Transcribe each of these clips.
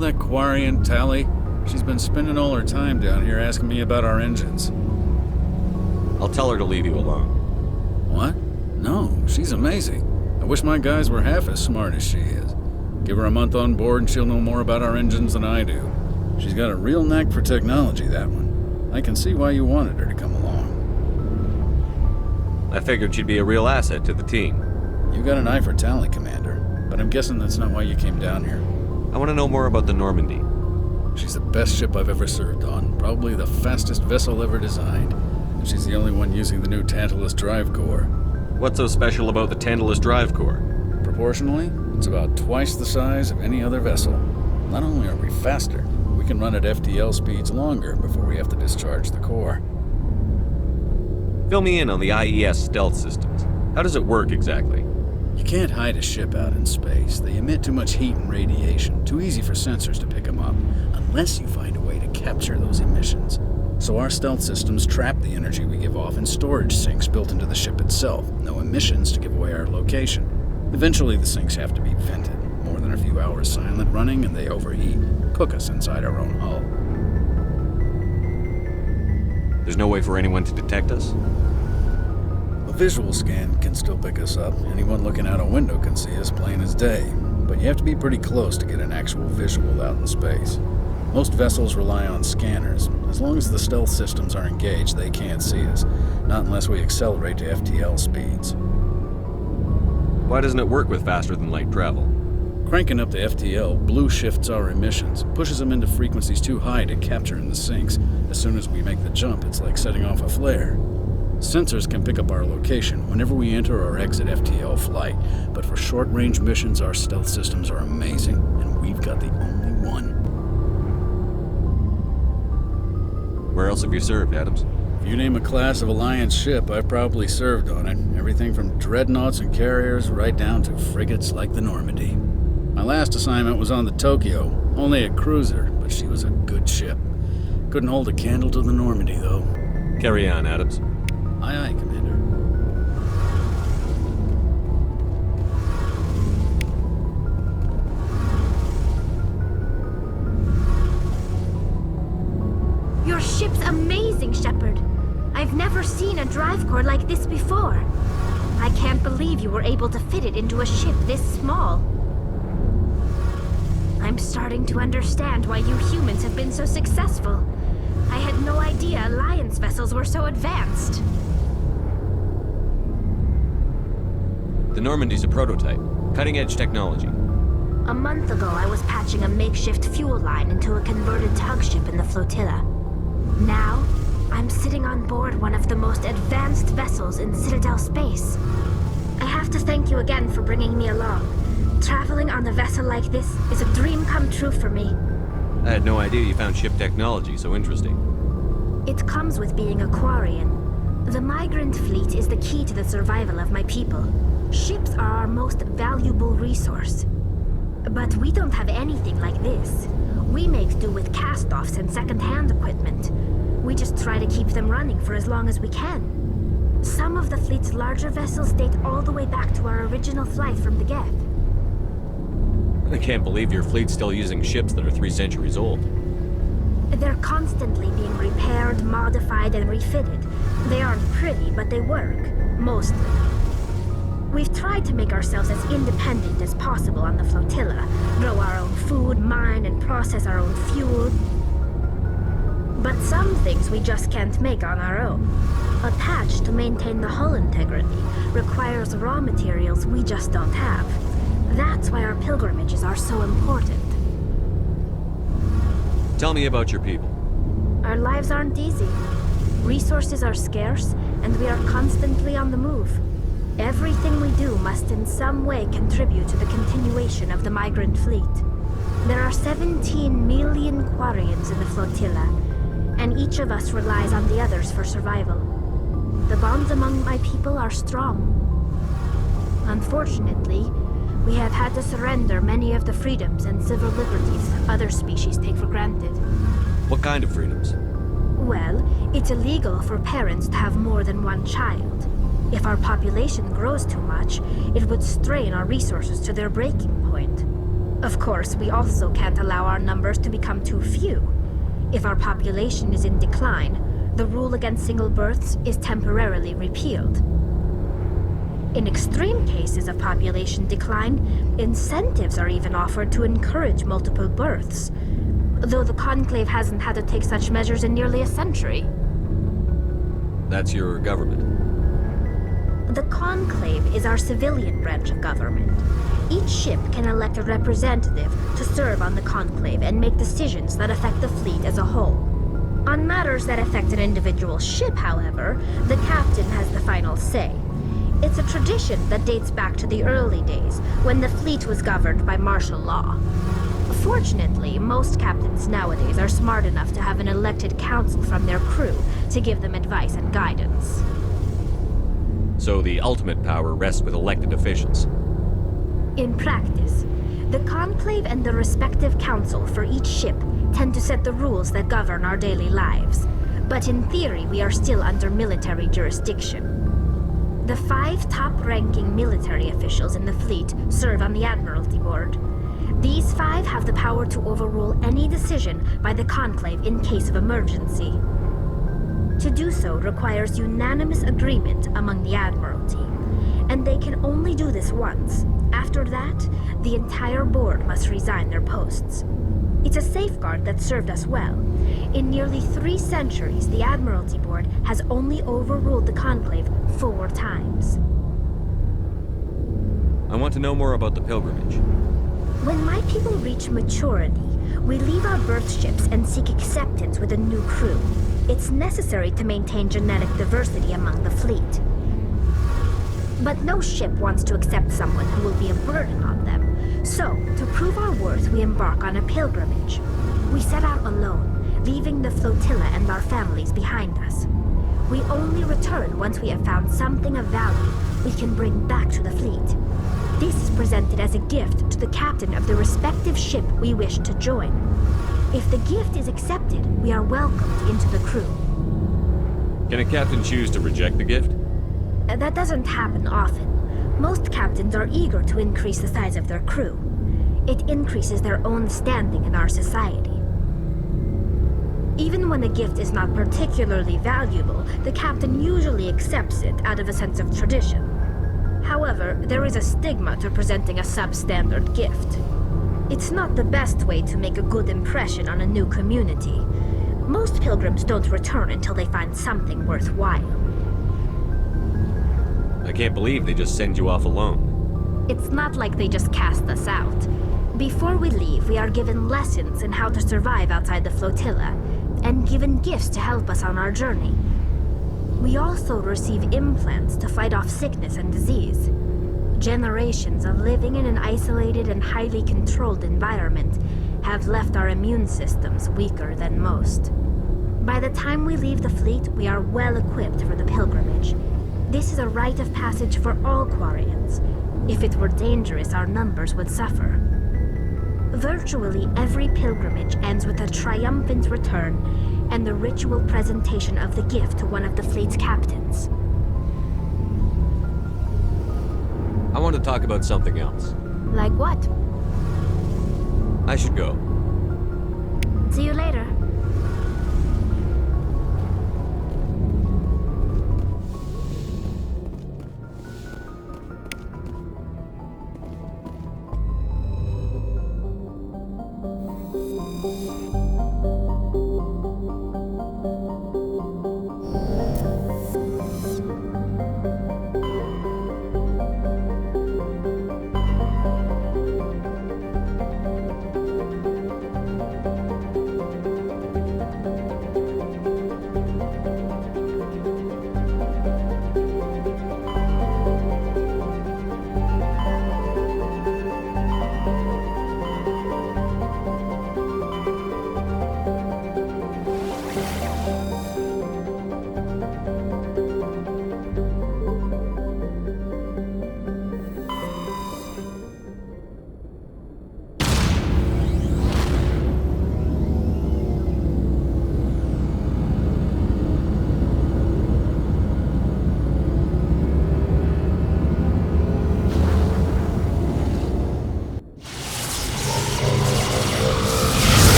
that Quarian, Tally? She's been spending all her time down here asking me about our engines. I'll tell her to leave you alone. What? No, she's amazing. I wish my guys were half as smart as she is. Give her a month on board and she'll know more about our engines than I do. She's got a real knack for technology, that one. I can see why you wanted her to come along. I figured she'd be a real asset to the team. You got an eye for talent, Commander, but I'm guessing that's not why you came down here. I want to know more about the Normandy. She's the best ship I've ever served on, probably the fastest vessel ever designed. And she's the only one using the new Tantalus drive core. What's so special about the Tantalus drive core? Proportionally, it's about twice the size of any other vessel. Not only are we faster, we can run at FTL speeds longer before we have to discharge the core. Fill me in on the IES stealth systems. How does it work exactly? You can't hide a ship out in space. They emit too much heat and radiation, too easy for sensors to pick them up, unless you find a way to capture those emissions. So our stealth systems trap the energy we give off in storage sinks built into the ship itself. No emissions to give away our location. Eventually the sinks have to be vented. More than a few hours silent running and they overheat. Cook us inside our own hull. There's no way for anyone to detect us? A visual scan can still pick us up. Anyone looking out a window can see us plain as day. But you have to be pretty close to get an actual visual out in space. Most vessels rely on scanners. As long as the stealth systems are engaged, they can't see us. Not unless we accelerate to FTL speeds. Why doesn't it work with faster-than-light travel? Cranking up to FTL blue shifts our emissions, pushes them into frequencies too high to capture in the sinks. As soon as we make the jump, it's like setting off a flare. Sensors can pick up our location whenever we enter or exit FTL flight, but for short-range missions, our stealth systems are amazing, and we've got the only one. Where else have you served, Adams? If you name a class of Alliance ship, I've probably served on it. Everything from dreadnoughts and carriers right down to frigates like the Normandy. My last assignment was on the Tokyo, only a cruiser, but she was a good ship. Couldn't hold a candle to the Normandy, though. Carry on, Adams. Aye, aye, Commander. Your ship's amazing, Shepard. I've never seen a drive core like this before. I can't believe you were able to fit it into a ship this small. I'm starting to understand why you humans have been so successful. I had no idea Alliance vessels were so advanced. The Normandy's a prototype. Cutting-edge technology. A month ago, I was patching a makeshift fuel line into a converted tug ship in the flotilla. Now, I'm sitting on board one of the most advanced vessels in Citadel space. I have to thank you again for bringing me along. Traveling on a vessel like this is a dream come true for me. I had no idea you found ship technology so interesting. It comes with being a Quarian. The migrant fleet is the key to the survival of my people. Ships are our most valuable resource. But we don't have anything like this. We make do with cast-offs and second-hand equipment. We just try to keep them running for as long as we can. Some of the fleet's larger vessels date all the way back to our original flight from the Geth. I can't believe your fleet's still using ships that are 3 centuries old. They're constantly being repaired, modified, and refitted. They aren't pretty, but they work. Mostly. We've tried to make ourselves as independent as possible on the flotilla. Grow our own food, mine, and process our own fuel. But some things we just can't make on our own. A patch to maintain the hull integrity requires raw materials we just don't have. That's why our pilgrimages are so important. Tell me about your people. Our lives aren't easy. Resources are scarce, and we are constantly on the move. Everything we do must in some way contribute to the continuation of the migrant fleet. There are 17 million Quarians in the flotilla, and each of us relies on the others for survival. The bonds among my people are strong. Unfortunately, we have had to surrender many of the freedoms and civil liberties other species take for granted. What kind of freedoms? Well, it's illegal for parents to have more than one child. If our population grows too much, it would strain our resources to their breaking point. Of course, we also can't allow our numbers to become too few. If our population is in decline, the rule against single births is temporarily repealed. In extreme cases of population decline, incentives are even offered to encourage multiple births, though the Conclave hasn't had to take such measures in nearly a century. That's your government. The Conclave is our civilian branch of government. Each ship can elect a representative to serve on the Conclave and make decisions that affect the fleet as a whole. On matters that affect an individual ship, however, the captain has the final say. It's a tradition that dates back to the early days, when the fleet was governed by martial law. Fortunately, most captains nowadays are smart enough to have an elected council from their crew to give them advice and guidance. So the ultimate power rests with elected officials. In practice, the Conclave and the respective council for each ship tend to set the rules that govern our daily lives. But in theory, we are still under military jurisdiction. The 5 top-ranking military officials in the fleet serve on the Admiralty Board. These 5 have the power to overrule any decision by the Conclave in case of emergency. To do so requires unanimous agreement among the Admiralty, and they can only do this once. After that, the entire board must resign their posts. It's a safeguard that served us well. In nearly 3 centuries, the Admiralty Board has only overruled the Conclave 4 times. I want to know more about the pilgrimage. When my people reach maturity, we leave our birth ships and seek acceptance with a new crew. It's necessary to maintain genetic diversity among the fleet. But no ship wants to accept someone who will be a burden on them. So, to prove our worth, we embark on a pilgrimage. We set out alone, leaving the flotilla and our families behind us. We only return once we have found something of value we can bring back to the fleet. This is presented as a gift to the captain of the respective ship we wish to join. If the gift is accepted, we are welcomed into the crew. Can a captain choose to reject the gift? That doesn't happen often. Most captains are eager to increase the size of their crew. It increases their own standing in our society. Even when a gift is not particularly valuable, the captain usually accepts it out of a sense of tradition. However, there is a stigma to presenting a substandard gift. It's not the best way to make a good impression on a new community. Most pilgrims don't return until they find something worthwhile. I can't believe they just send you off alone. It's not like they just cast us out. Before we leave, we are given lessons in how to survive outside the flotilla, and given gifts to help us on our journey. We also receive implants to fight off sickness and disease. Generations of living in an isolated and highly controlled environment have left our immune systems weaker than most. By the time we leave the fleet, we are well equipped for the pilgrimage. This is a rite of passage for all Quarians. If it were dangerous, our numbers would suffer. Virtually every pilgrimage ends with a triumphant return and the ritual presentation of the gift to one of the fleet's captains. I want to talk about something else. Like what? I should go. See you later.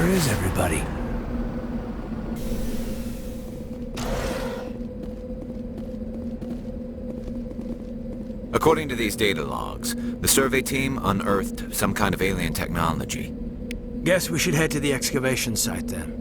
Where is everybody? According to these data logs, the survey team unearthed some kind of alien technology. Guess we should head to the excavation site then.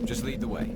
Just lead the way.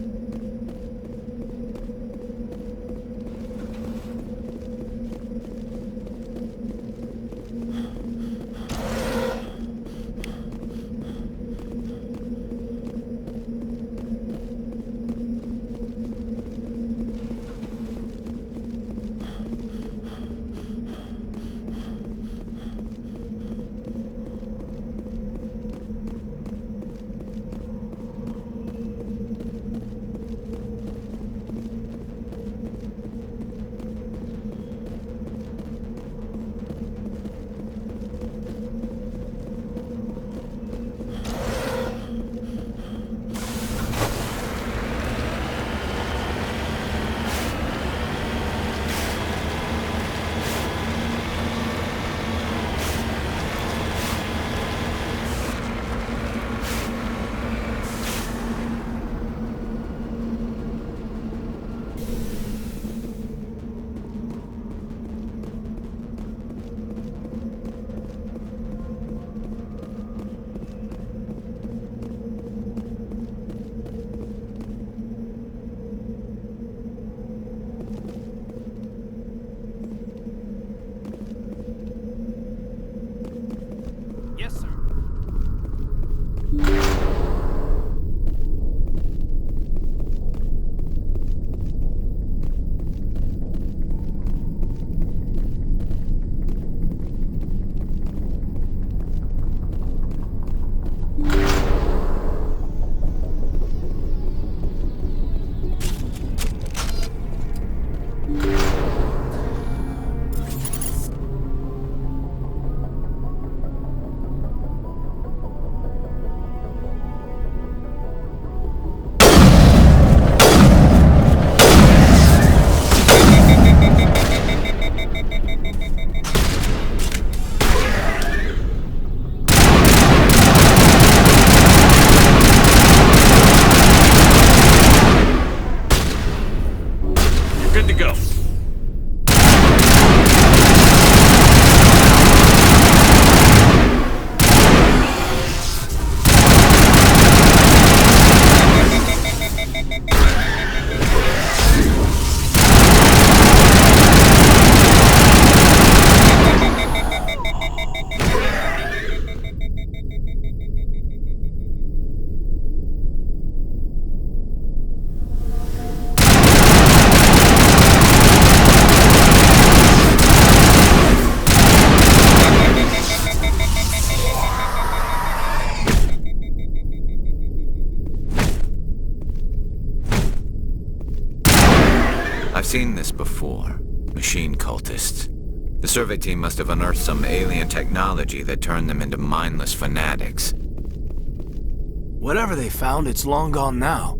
Yes, sir. Good to go. I've seen this before. Machine cultists. The survey team must have unearthed some alien technology that turned them into mindless fanatics. Whatever they found, it's long gone now.